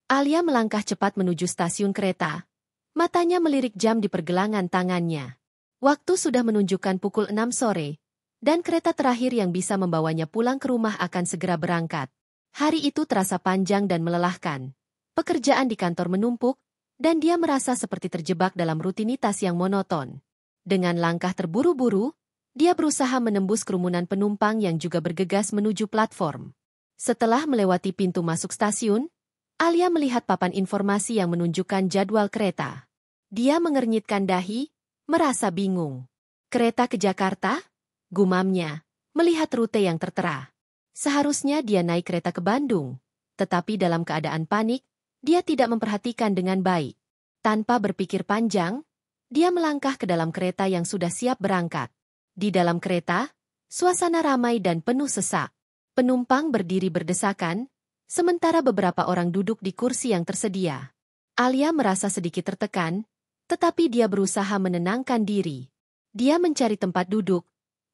Alia melangkah cepat menuju stasiun kereta. Matanya melirik jam di pergelangan tangannya. Waktu sudah menunjukkan pukul 6 sore, dan kereta terakhir yang bisa membawanya pulang ke rumah akan segera berangkat. Hari itu terasa panjang dan melelahkan. Pekerjaan di kantor menumpuk, dan dia merasa seperti terjebak dalam rutinitas yang monoton. Dengan langkah terburu-buru, dia berusaha menembus kerumunan penumpang yang juga bergegas menuju platform. Setelah melewati pintu masuk stasiun, Alia melihat papan informasi yang menunjukkan jadwal kereta. Dia mengernyitkan dahi, merasa bingung. Kereta ke Jakarta? Gumamnya, melihat rute yang tertera. Seharusnya dia naik kereta ke Bandung, tetapi dalam keadaan panik, dia tidak memperhatikan dengan baik. Tanpa berpikir panjang, dia melangkah ke dalam kereta yang sudah siap berangkat. Di dalam kereta, suasana ramai dan penuh sesak. Penumpang berdiri berdesakan, sementara beberapa orang duduk di kursi yang tersedia. Alia merasa sedikit tertekan, tetapi dia berusaha menenangkan diri. Dia mencari tempat duduk,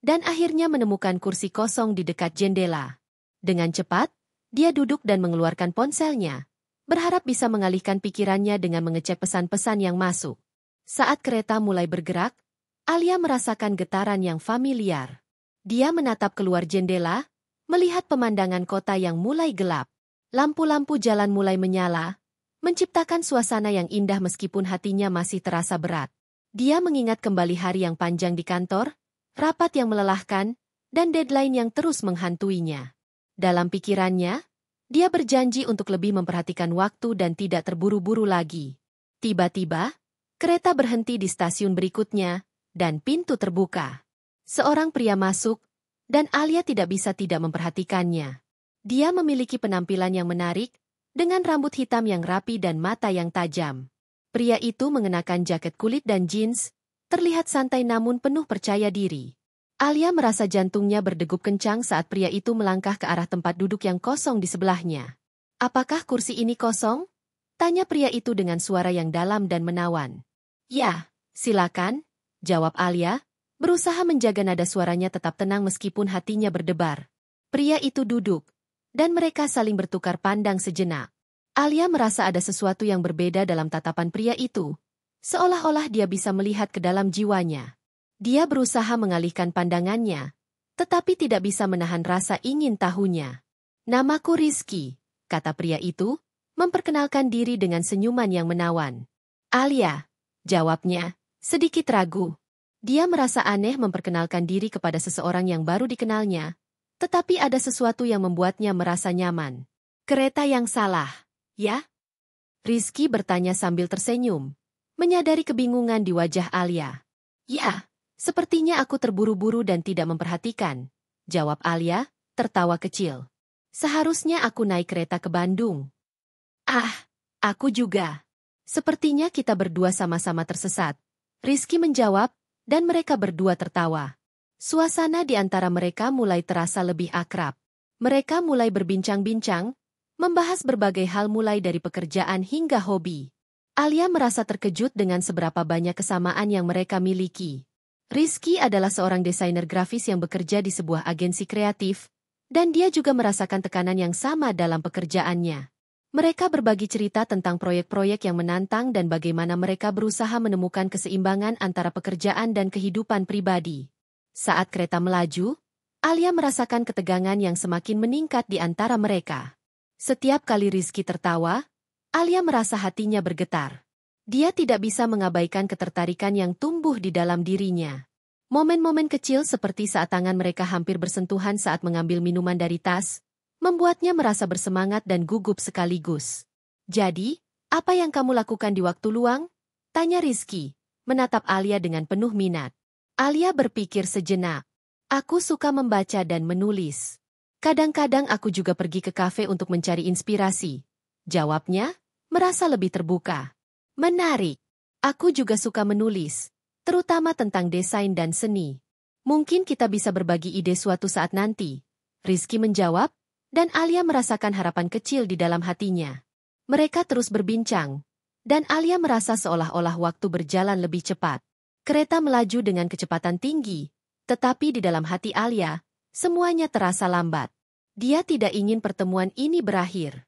dan akhirnya menemukan kursi kosong di dekat jendela. Dengan cepat, dia duduk dan mengeluarkan ponselnya, berharap bisa mengalihkan pikirannya dengan mengecek pesan-pesan yang masuk. Saat kereta mulai bergerak, Alia merasakan getaran yang familiar. Dia menatap keluar jendela, melihat pemandangan kota yang mulai gelap. Lampu-lampu jalan mulai menyala, menciptakan suasana yang indah meskipun hatinya masih terasa berat. Dia mengingat kembali hari yang panjang di kantor, rapat yang melelahkan, dan deadline yang terus menghantuinya. Dalam pikirannya, dia berjanji untuk lebih memperhatikan waktu dan tidak terburu-buru lagi. Tiba-tiba, kereta berhenti di stasiun berikutnya, dan pintu terbuka. Seorang pria masuk, dan Alia tidak bisa tidak memperhatikannya. Dia memiliki penampilan yang menarik, dengan rambut hitam yang rapi dan mata yang tajam. Pria itu mengenakan jaket kulit dan jeans, terlihat santai namun penuh percaya diri. Alia merasa jantungnya berdegup kencang saat pria itu melangkah ke arah tempat duduk yang kosong di sebelahnya. "Apakah kursi ini kosong?" tanya pria itu dengan suara yang dalam dan menawan. "Ya, silakan," jawab Alia, berusaha menjaga nada suaranya tetap tenang meskipun hatinya berdebar. Pria itu duduk, dan mereka saling bertukar pandang sejenak. Alia merasa ada sesuatu yang berbeda dalam tatapan pria itu, seolah-olah dia bisa melihat ke dalam jiwanya. Dia berusaha mengalihkan pandangannya, tetapi tidak bisa menahan rasa ingin tahunya. "Namaku Rizky," kata pria itu, memperkenalkan diri dengan senyuman yang menawan. "Alia," jawabnya, sedikit ragu. Dia merasa aneh memperkenalkan diri kepada seseorang yang baru dikenalnya, tetapi ada sesuatu yang membuatnya merasa nyaman. "Kereta yang salah, ya?" Rizky bertanya sambil tersenyum, menyadari kebingungan di wajah Alia. "Ya, sepertinya aku terburu-buru dan tidak memperhatikan," jawab Alia, tertawa kecil. "Seharusnya aku naik kereta ke Bandung." "Ah, aku juga. Sepertinya kita berdua sama-sama tersesat," Rizky menjawab, dan mereka berdua tertawa. Suasana di antara mereka mulai terasa lebih akrab. Mereka mulai berbincang-bincang, membahas berbagai hal mulai dari pekerjaan hingga hobi. Alia merasa terkejut dengan seberapa banyak kesamaan yang mereka miliki. Rizky adalah seorang desainer grafis yang bekerja di sebuah agensi kreatif, dan dia juga merasakan tekanan yang sama dalam pekerjaannya. Mereka berbagi cerita tentang proyek-proyek yang menantang dan bagaimana mereka berusaha menemukan keseimbangan antara pekerjaan dan kehidupan pribadi. Saat kereta melaju, Alia merasakan ketegangan yang semakin meningkat di antara mereka. Setiap kali Rizky tertawa, Alia merasa hatinya bergetar. Dia tidak bisa mengabaikan ketertarikan yang tumbuh di dalam dirinya. Momen-momen kecil seperti saat tangan mereka hampir bersentuhan saat mengambil minuman dari tas, membuatnya merasa bersemangat dan gugup sekaligus. "Jadi, apa yang kamu lakukan di waktu luang?" tanya Rizky, menatap Alia dengan penuh minat. Alia berpikir sejenak. "Aku suka membaca dan menulis. Kadang-kadang aku juga pergi ke kafe untuk mencari inspirasi," jawabnya, merasa lebih terbuka. "Menarik. Aku juga suka menulis, terutama tentang desain dan seni. Mungkin kita bisa berbagi ide suatu saat nanti," Rizky menjawab, dan Alia merasakan harapan kecil di dalam hatinya. Mereka terus berbincang, dan Alia merasa seolah-olah waktu berjalan lebih cepat. Kereta melaju dengan kecepatan tinggi, tetapi di dalam hati Alia, semuanya terasa lambat. Dia tidak ingin pertemuan ini berakhir.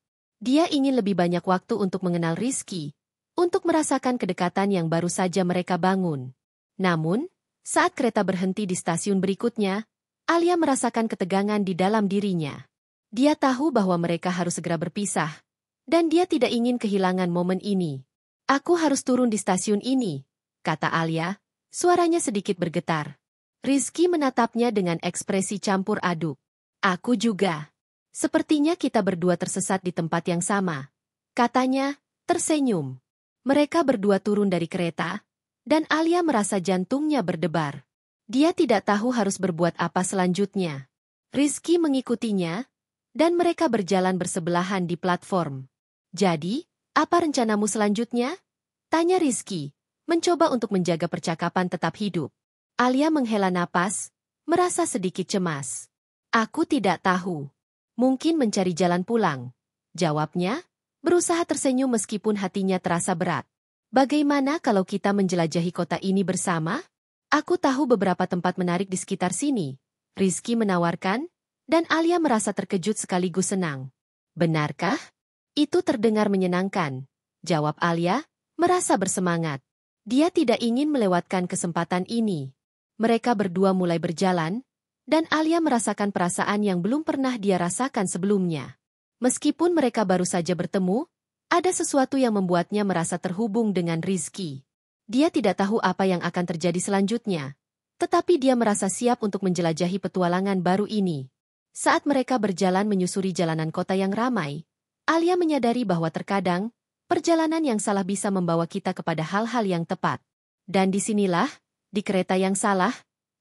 Dia ingin lebih banyak waktu untuk mengenal Rizky, untuk merasakan kedekatan yang baru saja mereka bangun. Namun, saat kereta berhenti di stasiun berikutnya, Alia merasakan ketegangan di dalam dirinya. Dia tahu bahwa mereka harus segera berpisah, dan dia tidak ingin kehilangan momen ini. Aku harus turun di stasiun ini, kata Alia, suaranya sedikit bergetar. Rizky menatapnya dengan ekspresi campur aduk. Aku juga. Sepertinya kita berdua tersesat di tempat yang sama, katanya, tersenyum. Mereka berdua turun dari kereta, dan Alia merasa jantungnya berdebar. Dia tidak tahu harus berbuat apa selanjutnya. Rizky mengikutinya, dan mereka berjalan bersebelahan di platform. Jadi, apa rencanamu selanjutnya? Tanya Rizky, mencoba untuk menjaga percakapan tetap hidup. Alia menghela napas, merasa sedikit cemas. Aku tidak tahu. Mungkin mencari jalan pulang. Jawabnya, berusaha tersenyum meskipun hatinya terasa berat. Bagaimana kalau kita menjelajahi kota ini bersama? Aku tahu beberapa tempat menarik di sekitar sini. Rizky menawarkan, dan Alia merasa terkejut sekaligus senang. Benarkah? Itu terdengar menyenangkan. Jawab Alia, merasa bersemangat. Dia tidak ingin melewatkan kesempatan ini. Mereka berdua mulai berjalan, dan Alia merasakan perasaan yang belum pernah dia rasakan sebelumnya. Meskipun mereka baru saja bertemu, ada sesuatu yang membuatnya merasa terhubung dengan Rizky. Dia tidak tahu apa yang akan terjadi selanjutnya, tetapi dia merasa siap untuk menjelajahi petualangan baru ini. Saat mereka berjalan menyusuri jalanan kota yang ramai, Alia menyadari bahwa terkadang, perjalanan yang salah bisa membawa kita kepada hal-hal yang tepat. Dan disinilah, di kereta yang salah,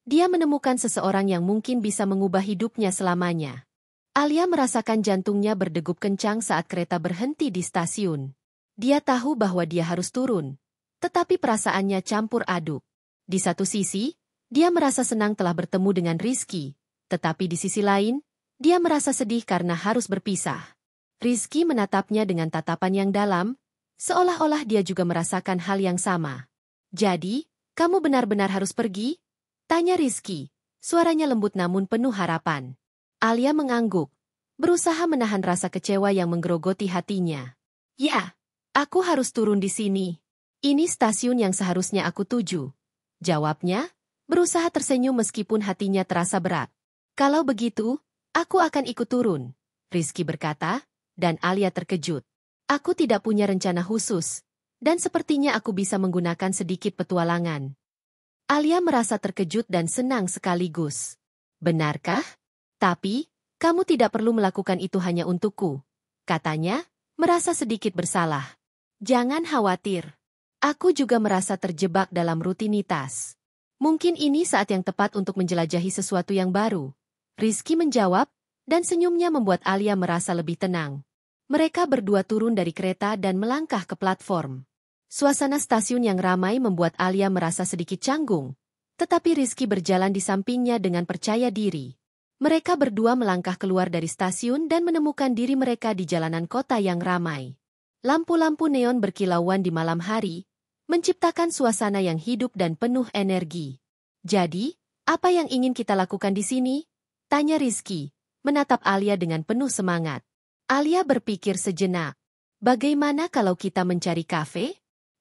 dia menemukan seseorang yang mungkin bisa mengubah hidupnya selamanya. Alia merasakan jantungnya berdegup kencang saat kereta berhenti di stasiun. Dia tahu bahwa dia harus turun, tetapi perasaannya campur aduk. Di satu sisi, dia merasa senang telah bertemu dengan Rizky, tetapi di sisi lain, dia merasa sedih karena harus berpisah. Rizky menatapnya dengan tatapan yang dalam, seolah-olah dia juga merasakan hal yang sama. Jadi, kamu benar-benar harus pergi? Tanya Rizky, suaranya lembut namun penuh harapan. Alia mengangguk, berusaha menahan rasa kecewa yang menggerogoti hatinya. Ya, aku harus turun di sini. Ini stasiun yang seharusnya aku tuju. Jawabnya, berusaha tersenyum meskipun hatinya terasa berat. Kalau begitu, aku akan ikut turun, Rizky berkata, dan Alia terkejut. Aku tidak punya rencana khusus, dan sepertinya aku bisa menggunakan sedikit petualangan. Alia merasa terkejut dan senang sekaligus. Benarkah? Tapi, kamu tidak perlu melakukan itu hanya untukku, katanya, merasa sedikit bersalah. Jangan khawatir. Aku juga merasa terjebak dalam rutinitas. Mungkin ini saat yang tepat untuk menjelajahi sesuatu yang baru. Rizky menjawab, dan senyumnya membuat Alia merasa lebih tenang. Mereka berdua turun dari kereta dan melangkah ke platform. Suasana stasiun yang ramai membuat Alia merasa sedikit canggung, tetapi Rizky berjalan di sampingnya dengan percaya diri. Mereka berdua melangkah keluar dari stasiun dan menemukan diri mereka di jalanan kota yang ramai. Lampu-lampu neon berkilauan di malam hari, menciptakan suasana yang hidup dan penuh energi. Jadi, apa yang ingin kita lakukan di sini? Tanya Rizky, menatap Alia dengan penuh semangat. Alia berpikir sejenak. Bagaimana kalau kita mencari kafe?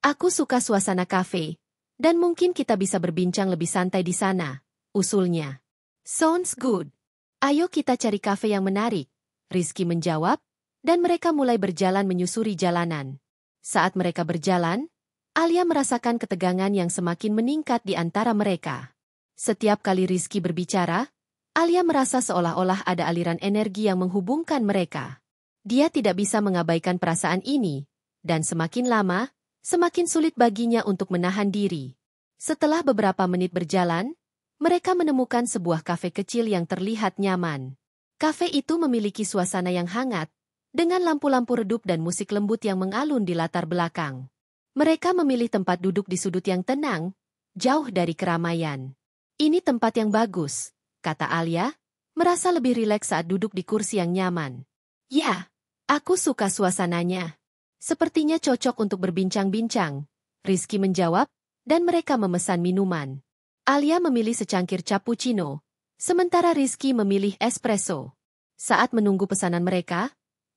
Aku suka suasana kafe, dan mungkin kita bisa berbincang lebih santai di sana, usulnya. Sounds good. Ayo kita cari kafe yang menarik, Rizky menjawab, dan mereka mulai berjalan menyusuri jalanan. Saat mereka berjalan, Alia merasakan ketegangan yang semakin meningkat di antara mereka. Setiap kali Rizky berbicara, Alia merasa seolah-olah ada aliran energi yang menghubungkan mereka. Dia tidak bisa mengabaikan perasaan ini, dan semakin lama, semakin sulit baginya untuk menahan diri. Setelah beberapa menit berjalan, mereka menemukan sebuah kafe kecil yang terlihat nyaman. Kafe itu memiliki suasana yang hangat, dengan lampu-lampu redup dan musik lembut yang mengalun di latar belakang. Mereka memilih tempat duduk di sudut yang tenang, jauh dari keramaian. Ini tempat yang bagus, kata Alia, merasa lebih rileks saat duduk di kursi yang nyaman. Ya, aku suka suasananya. Sepertinya cocok untuk berbincang-bincang, Rizky menjawab, dan mereka memesan minuman. Alia memilih secangkir cappuccino, sementara Rizky memilih espresso. Saat menunggu pesanan mereka,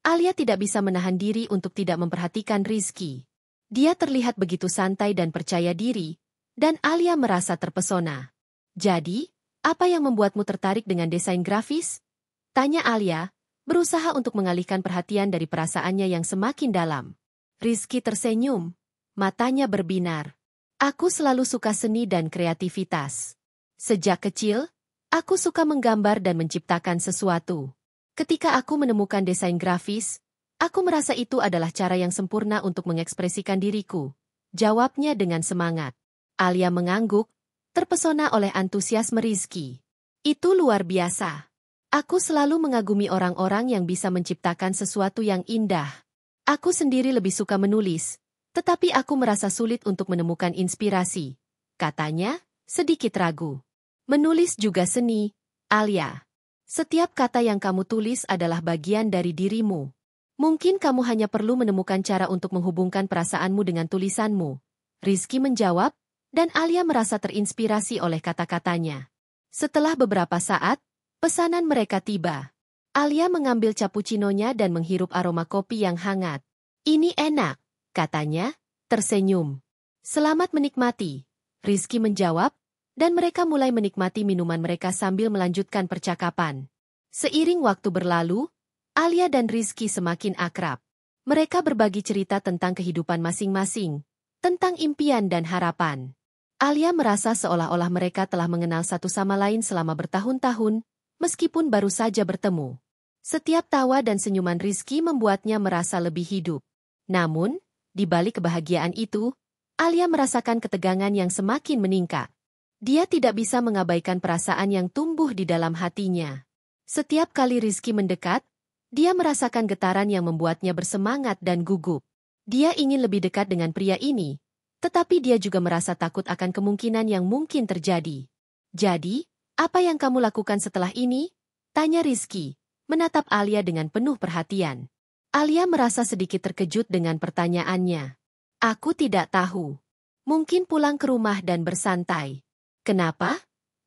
Alia tidak bisa menahan diri untuk tidak memperhatikan Rizky. Dia terlihat begitu santai dan percaya diri, dan Alia merasa terpesona. Jadi, apa yang membuatmu tertarik dengan desain grafis? Tanya Alia, berusaha untuk mengalihkan perhatian dari perasaannya yang semakin dalam. Rizky tersenyum, matanya berbinar. Aku selalu suka seni dan kreativitas. Sejak kecil, aku suka menggambar dan menciptakan sesuatu. Ketika aku menemukan desain grafis, aku merasa itu adalah cara yang sempurna untuk mengekspresikan diriku. Jawabnya dengan semangat. Alia mengangguk, terpesona oleh antusiasme Rizky. Itu luar biasa. Aku selalu mengagumi orang-orang yang bisa menciptakan sesuatu yang indah. Aku sendiri lebih suka menulis, tetapi aku merasa sulit untuk menemukan inspirasi. Katanya, sedikit ragu. Menulis juga seni, Alia. Setiap kata yang kamu tulis adalah bagian dari dirimu. Mungkin kamu hanya perlu menemukan cara untuk menghubungkan perasaanmu dengan tulisanmu. Rizky menjawab, dan Alia merasa terinspirasi oleh kata-katanya. Setelah beberapa saat, pesanan mereka tiba. Alia mengambil cappuccino-nya dan menghirup aroma kopi yang hangat. Ini enak, katanya, tersenyum. Selamat menikmati, Rizky menjawab, dan mereka mulai menikmati minuman mereka sambil melanjutkan percakapan. Seiring waktu berlalu, Alia dan Rizky semakin akrab. Mereka berbagi cerita tentang kehidupan masing-masing, tentang impian dan harapan. Alia merasa seolah-olah mereka telah mengenal satu sama lain selama bertahun-tahun, meskipun baru saja bertemu. Setiap tawa dan senyuman Rizky membuatnya merasa lebih hidup. Namun, di balik kebahagiaan itu, Alia merasakan ketegangan yang semakin meningkat. Dia tidak bisa mengabaikan perasaan yang tumbuh di dalam hatinya. Setiap kali Rizky mendekat, dia merasakan getaran yang membuatnya bersemangat dan gugup. Dia ingin lebih dekat dengan pria ini, tetapi dia juga merasa takut akan kemungkinan yang mungkin terjadi. Jadi, apa yang kamu lakukan setelah ini? Tanya Rizky, menatap Alia dengan penuh perhatian. Alia merasa sedikit terkejut dengan pertanyaannya. Aku tidak tahu. Mungkin pulang ke rumah dan bersantai. Kenapa?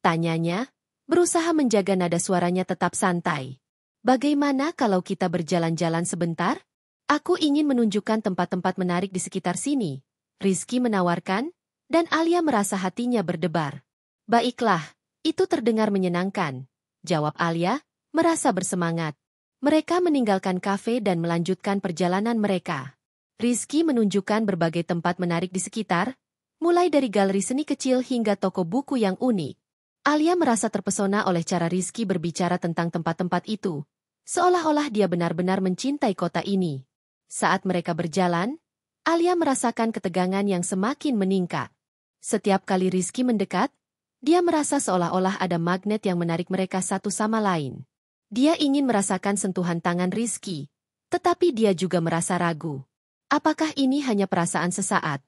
Tanyanya, berusaha menjaga nada suaranya tetap santai. Bagaimana kalau kita berjalan-jalan sebentar? Aku ingin menunjukkan tempat-tempat menarik di sekitar sini. Rizky menawarkan, dan Alia merasa hatinya berdebar. Baiklah, itu terdengar menyenangkan, jawab Alia, merasa bersemangat. Mereka meninggalkan kafe dan melanjutkan perjalanan mereka. Rizky menunjukkan berbagai tempat menarik di sekitar, mulai dari galeri seni kecil hingga toko buku yang unik. Alia merasa terpesona oleh cara Rizky berbicara tentang tempat-tempat itu, seolah-olah dia benar-benar mencintai kota ini. Saat mereka berjalan, Alia merasakan ketegangan yang semakin meningkat. Setiap kali Rizky mendekat, dia merasa seolah-olah ada magnet yang menarik mereka satu sama lain. Dia ingin merasakan sentuhan tangan Rizky, tetapi dia juga merasa ragu. Apakah ini hanya perasaan sesaat?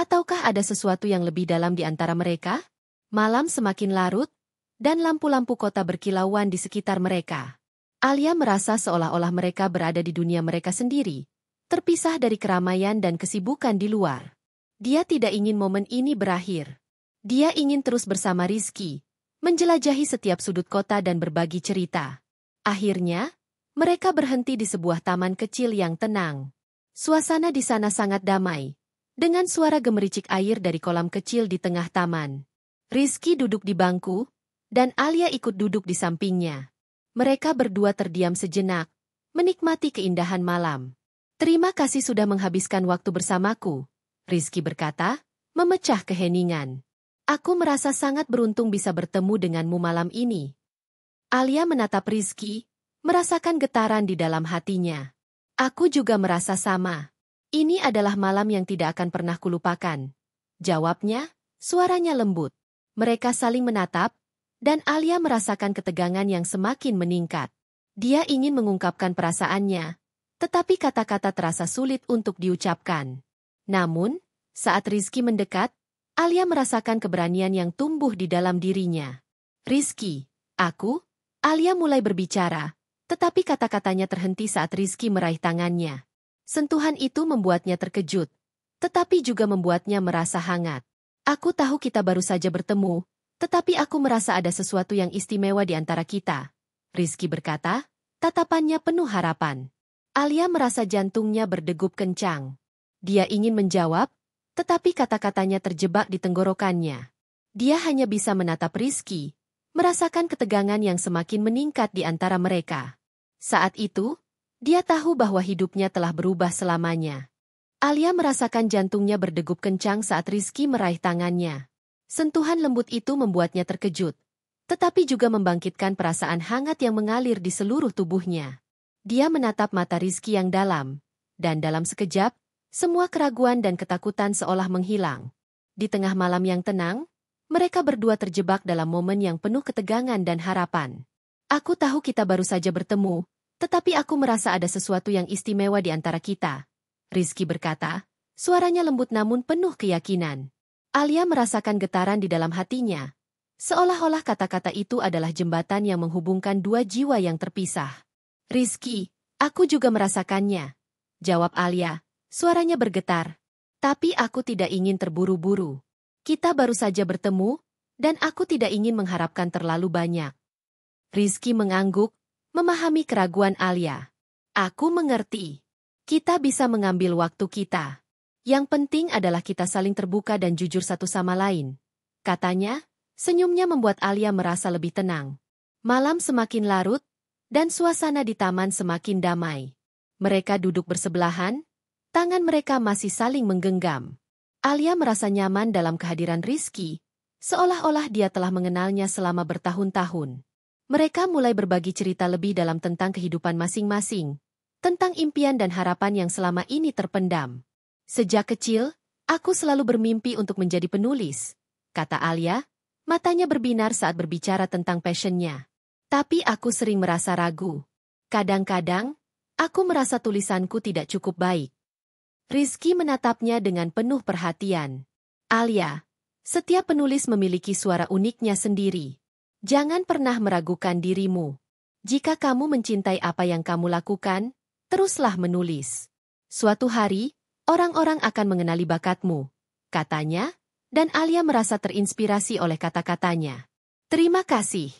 Ataukah ada sesuatu yang lebih dalam di antara mereka? Malam semakin larut, dan lampu-lampu kota berkilauan di sekitar mereka. Alia merasa seolah-olah mereka berada di dunia mereka sendiri, terpisah dari keramaian dan kesibukan di luar. Dia tidak ingin momen ini berakhir. Dia ingin terus bersama Rizky, menjelajahi setiap sudut kota dan berbagi cerita. Akhirnya, mereka berhenti di sebuah taman kecil yang tenang. Suasana di sana sangat damai, dengan suara gemericik air dari kolam kecil di tengah taman. Rizky duduk di bangku, dan Alia ikut duduk di sampingnya. Mereka berdua terdiam sejenak, menikmati keindahan malam. Terima kasih sudah menghabiskan waktu bersamaku, Rizky berkata, memecah keheningan. Aku merasa sangat beruntung bisa bertemu denganmu malam ini. Alia menatap Rizky, merasakan getaran di dalam hatinya. Aku juga merasa sama. Ini adalah malam yang tidak akan pernah kulupakan. Jawabnya, suaranya lembut. Mereka saling menatap, dan Alia merasakan ketegangan yang semakin meningkat. Dia ingin mengungkapkan perasaannya, tetapi kata-kata terasa sulit untuk diucapkan. Namun, saat Rizky mendekat, Alia merasakan keberanian yang tumbuh di dalam dirinya. Rizky, Alia mulai berbicara, tetapi kata-katanya terhenti saat Rizky meraih tangannya. Sentuhan itu membuatnya terkejut, tetapi juga membuatnya merasa hangat. Aku tahu kita baru saja bertemu, tetapi aku merasa ada sesuatu yang istimewa di antara kita, Rizky berkata, tatapannya penuh harapan. Alia merasa jantungnya berdegup kencang. Dia ingin menjawab, tetapi kata-katanya terjebak di tenggorokannya. Dia hanya bisa menatap Rizky, merasakan ketegangan yang semakin meningkat di antara mereka. Saat itu, dia tahu bahwa hidupnya telah berubah selamanya. Alia merasakan jantungnya berdegup kencang saat Rizky meraih tangannya. Sentuhan lembut itu membuatnya terkejut, tetapi juga membangkitkan perasaan hangat yang mengalir di seluruh tubuhnya. Dia menatap mata Rizky yang dalam, dan dalam sekejap, semua keraguan dan ketakutan seolah menghilang. Di tengah malam yang tenang, mereka berdua terjebak dalam momen yang penuh ketegangan dan harapan. Aku tahu kita baru saja bertemu, tetapi aku merasa ada sesuatu yang istimewa di antara kita. Rizky berkata, suaranya lembut namun penuh keyakinan. Alia merasakan getaran di dalam hatinya. Seolah-olah kata-kata itu adalah jembatan yang menghubungkan dua jiwa yang terpisah. Rizky, aku juga merasakannya. Jawab Alia, suaranya bergetar. Tapi aku tidak ingin terburu-buru. Kita baru saja bertemu, dan aku tidak ingin mengharapkan terlalu banyak. Rizky mengangguk, memahami keraguan Alia. Aku mengerti. Kita bisa mengambil waktu kita. Yang penting adalah kita saling terbuka dan jujur satu sama lain. Katanya, senyumnya membuat Alia merasa lebih tenang. Malam semakin larut, dan suasana di taman semakin damai. Mereka duduk bersebelahan, tangan mereka masih saling menggenggam. Alia merasa nyaman dalam kehadiran Rizky, seolah-olah dia telah mengenalnya selama bertahun-tahun. Mereka mulai berbagi cerita lebih dalam tentang kehidupan masing-masing, tentang impian dan harapan yang selama ini terpendam. Sejak kecil, aku selalu bermimpi untuk menjadi penulis, kata Alia, matanya berbinar saat berbicara tentang passionnya. Tapi aku sering merasa ragu. Kadang-kadang, aku merasa tulisanku tidak cukup baik. Rizky menatapnya dengan penuh perhatian. Alia, setiap penulis memiliki suara uniknya sendiri. Jangan pernah meragukan dirimu. Jika kamu mencintai apa yang kamu lakukan, teruslah menulis. Suatu hari, orang-orang akan mengenali bakatmu, katanya, dan Alia merasa terinspirasi oleh kata-katanya. Terima kasih,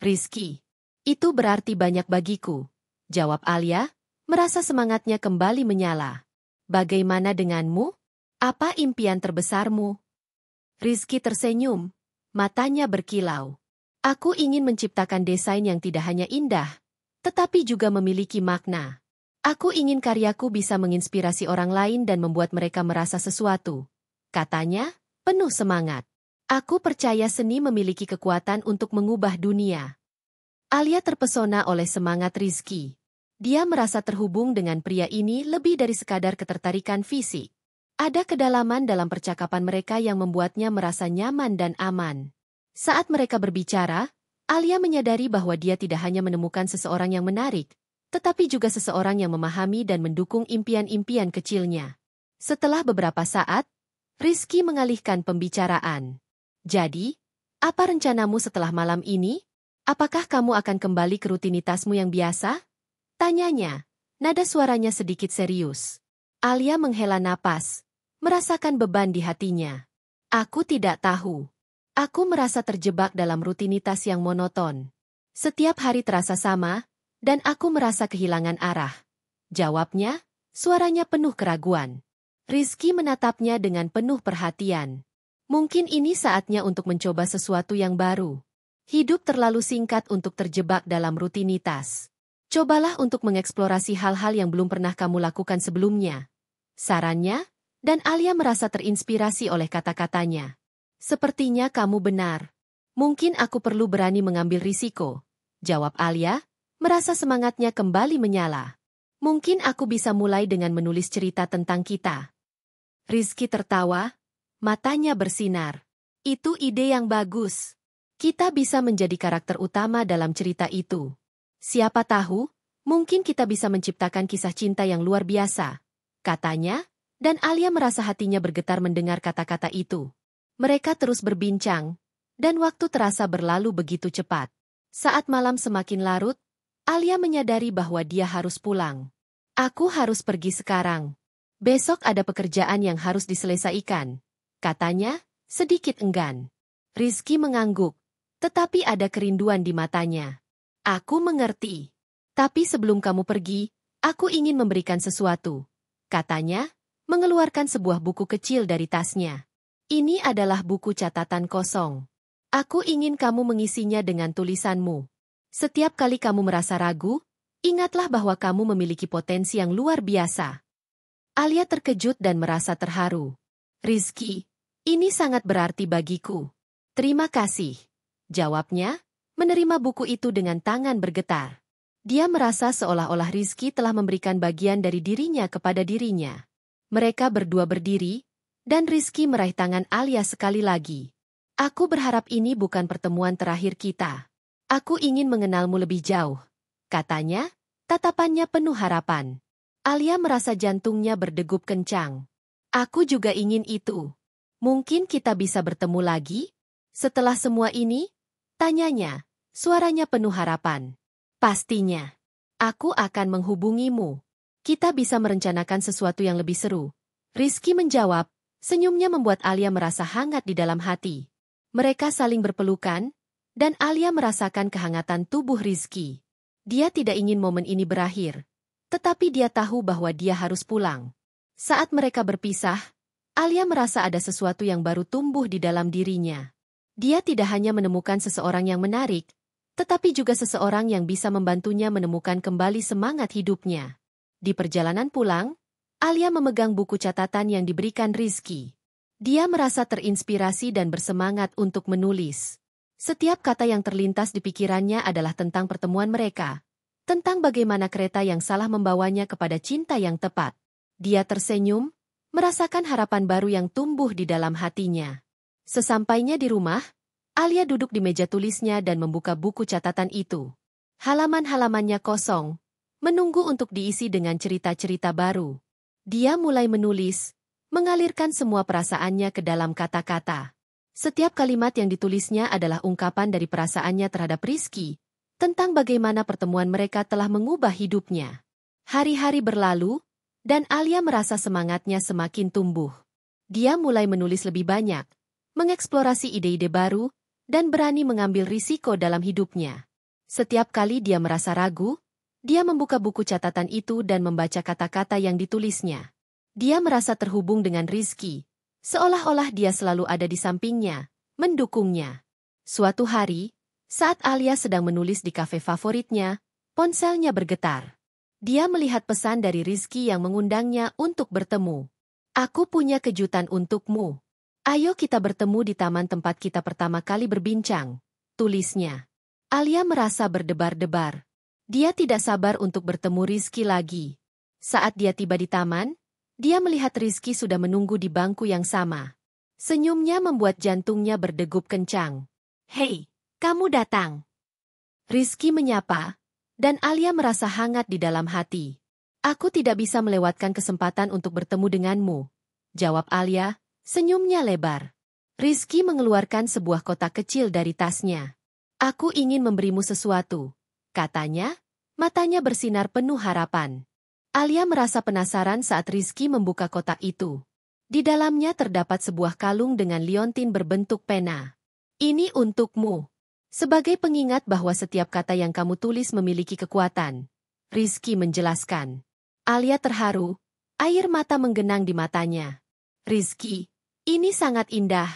Rizky. Itu berarti banyak bagiku, jawab Alia, merasa semangatnya kembali menyala. Bagaimana denganmu? Apa impian terbesarmu? Rizky tersenyum, matanya berkilau. Aku ingin menciptakan desain yang tidak hanya indah, tetapi juga memiliki makna. Aku ingin karyaku bisa menginspirasi orang lain dan membuat mereka merasa sesuatu. Katanya, penuh semangat. Aku percaya seni memiliki kekuatan untuk mengubah dunia. Alia terpesona oleh semangat Rizky. Dia merasa terhubung dengan pria ini lebih dari sekadar ketertarikan fisik. Ada kedalaman dalam percakapan mereka yang membuatnya merasa nyaman dan aman. Saat mereka berbicara, Alia menyadari bahwa dia tidak hanya menemukan seseorang yang menarik, tetapi juga seseorang yang memahami dan mendukung impian-impian kecilnya. Setelah beberapa saat, Rizky mengalihkan pembicaraan. Jadi, apa rencanamu setelah malam ini? Apakah kamu akan kembali ke rutinitasmu yang biasa? Tanyanya, nada suaranya sedikit serius. Alia menghela napas, merasakan beban di hatinya. Aku tidak tahu. Aku merasa terjebak dalam rutinitas yang monoton. Setiap hari terasa sama, dan aku merasa kehilangan arah. Jawabnya, suaranya penuh keraguan. Rizky menatapnya dengan penuh perhatian. Mungkin ini saatnya untuk mencoba sesuatu yang baru. Hidup terlalu singkat untuk terjebak dalam rutinitas. Cobalah untuk mengeksplorasi hal-hal yang belum pernah kamu lakukan sebelumnya. Sarannya, dan Alia merasa terinspirasi oleh kata-katanya. Sepertinya kamu benar. Mungkin aku perlu berani mengambil risiko, jawab Alia, merasa semangatnya kembali menyala. Mungkin aku bisa mulai dengan menulis cerita tentang kita. Rizky tertawa, matanya bersinar. Itu ide yang bagus. Kita bisa menjadi karakter utama dalam cerita itu. Siapa tahu, mungkin kita bisa menciptakan kisah cinta yang luar biasa, katanya, dan Alia merasa hatinya bergetar mendengar kata-kata itu. Mereka terus berbincang, dan waktu terasa berlalu begitu cepat. Saat malam semakin larut, Alia menyadari bahwa dia harus pulang. Aku harus pergi sekarang. Besok ada pekerjaan yang harus diselesaikan, katanya, sedikit enggan. Rizky mengangguk, tetapi ada kerinduan di matanya. Aku mengerti. Tapi sebelum kamu pergi, Aku ingin memberikan sesuatu, katanya, mengeluarkan sebuah buku kecil dari tasnya. Ini adalah buku catatan kosong. Aku ingin kamu mengisinya dengan tulisanmu. Setiap kali kamu merasa ragu, ingatlah bahwa kamu memiliki potensi yang luar biasa. Alia terkejut dan merasa terharu. Rizky, ini sangat berarti bagiku. Terima kasih. Jawabnya, menerima buku itu dengan tangan bergetar. Dia merasa seolah-olah Rizky telah memberikan bagian dari dirinya kepada dirinya. Mereka berdua berdiri, dan Rizky meraih tangan Alia sekali lagi. Aku berharap ini bukan pertemuan terakhir kita. Aku ingin mengenalmu lebih jauh, katanya, tatapannya penuh harapan. Alia merasa jantungnya berdegup kencang. Aku juga ingin itu. Mungkin kita bisa bertemu lagi? Setelah semua ini? Tanyanya, suaranya penuh harapan. Pastinya. Aku akan menghubungimu. Kita bisa merencanakan sesuatu yang lebih seru. Rizky menjawab, senyumnya membuat Alia merasa hangat di dalam hati. Mereka saling berpelukan, dan Alia merasakan kehangatan tubuh Rizky. Dia tidak ingin momen ini berakhir. Tetapi dia tahu bahwa dia harus pulang. Saat mereka berpisah, Alia merasa ada sesuatu yang baru tumbuh di dalam dirinya. Dia tidak hanya menemukan seseorang yang menarik, tetapi juga seseorang yang bisa membantunya menemukan kembali semangat hidupnya. Di perjalanan pulang, Alia memegang buku catatan yang diberikan Rizky. Dia merasa terinspirasi dan bersemangat untuk menulis. Setiap kata yang terlintas di pikirannya adalah tentang pertemuan mereka. Tentang bagaimana kereta yang salah membawanya kepada cinta yang tepat. Dia tersenyum, merasakan harapan baru yang tumbuh di dalam hatinya. Sesampainya di rumah, Alia duduk di meja tulisnya dan membuka buku catatan itu. Halaman-halamannya kosong, menunggu untuk diisi dengan cerita-cerita baru. Dia mulai menulis, mengalirkan semua perasaannya ke dalam kata-kata. Setiap kalimat yang ditulisnya adalah ungkapan dari perasaannya terhadap Rizky, tentang bagaimana pertemuan mereka telah mengubah hidupnya. Hari-hari berlalu, dan Alia merasa semangatnya semakin tumbuh. Dia mulai menulis lebih banyak, mengeksplorasi ide-ide baru, dan berani mengambil risiko dalam hidupnya. Setiap kali dia merasa ragu, dia membuka buku catatan itu dan membaca kata-kata yang ditulisnya. Dia merasa terhubung dengan Rizky, seolah-olah dia selalu ada di sampingnya, mendukungnya. Suatu hari, saat Alia sedang menulis di kafe favoritnya, ponselnya bergetar. Dia melihat pesan dari Rizky yang mengundangnya untuk bertemu. Aku punya kejutan untukmu. Ayo kita bertemu di taman tempat kita pertama kali berbincang, tulisnya. Alia merasa berdebar-debar. Dia tidak sabar untuk bertemu Rizky lagi. Saat dia tiba di taman, dia melihat Rizky sudah menunggu di bangku yang sama. Senyumnya membuat jantungnya berdegup kencang. Hei! Kamu datang. Rizky menyapa, dan Alia merasa hangat di dalam hati. Aku tidak bisa melewatkan kesempatan untuk bertemu denganmu, jawab Alia, senyumnya lebar. Rizky mengeluarkan sebuah kotak kecil dari tasnya. Aku ingin memberimu sesuatu, katanya, matanya bersinar penuh harapan. Alia merasa penasaran saat Rizky membuka kotak itu. Di dalamnya terdapat sebuah kalung dengan liontin berbentuk pena. Ini untukmu. Sebagai pengingat bahwa setiap kata yang kamu tulis memiliki kekuatan, Rizky menjelaskan. Alia terharu, air mata menggenang di matanya. Rizky, ini sangat indah.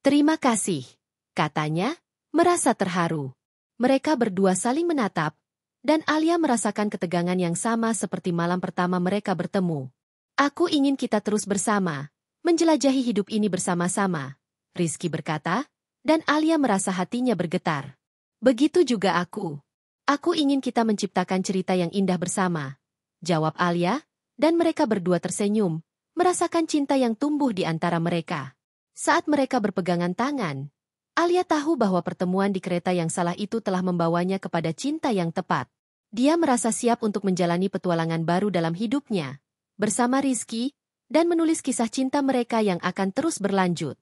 Terima kasih, katanya, merasa terharu. Mereka berdua saling menatap, dan Alia merasakan ketegangan yang sama seperti malam pertama mereka bertemu. Aku ingin kita terus bersama, menjelajahi hidup ini bersama-sama, Rizky berkata. Dan Alia merasa hatinya bergetar. Begitu juga aku. Aku ingin kita menciptakan cerita yang indah bersama, jawab Alia, dan mereka berdua tersenyum, merasakan cinta yang tumbuh di antara mereka. Saat mereka berpegangan tangan, Alia tahu bahwa pertemuan di kereta yang salah itu telah membawanya kepada cinta yang tepat. Dia merasa siap untuk menjalani petualangan baru dalam hidupnya, bersama Rizky, dan menulis kisah cinta mereka yang akan terus berlanjut.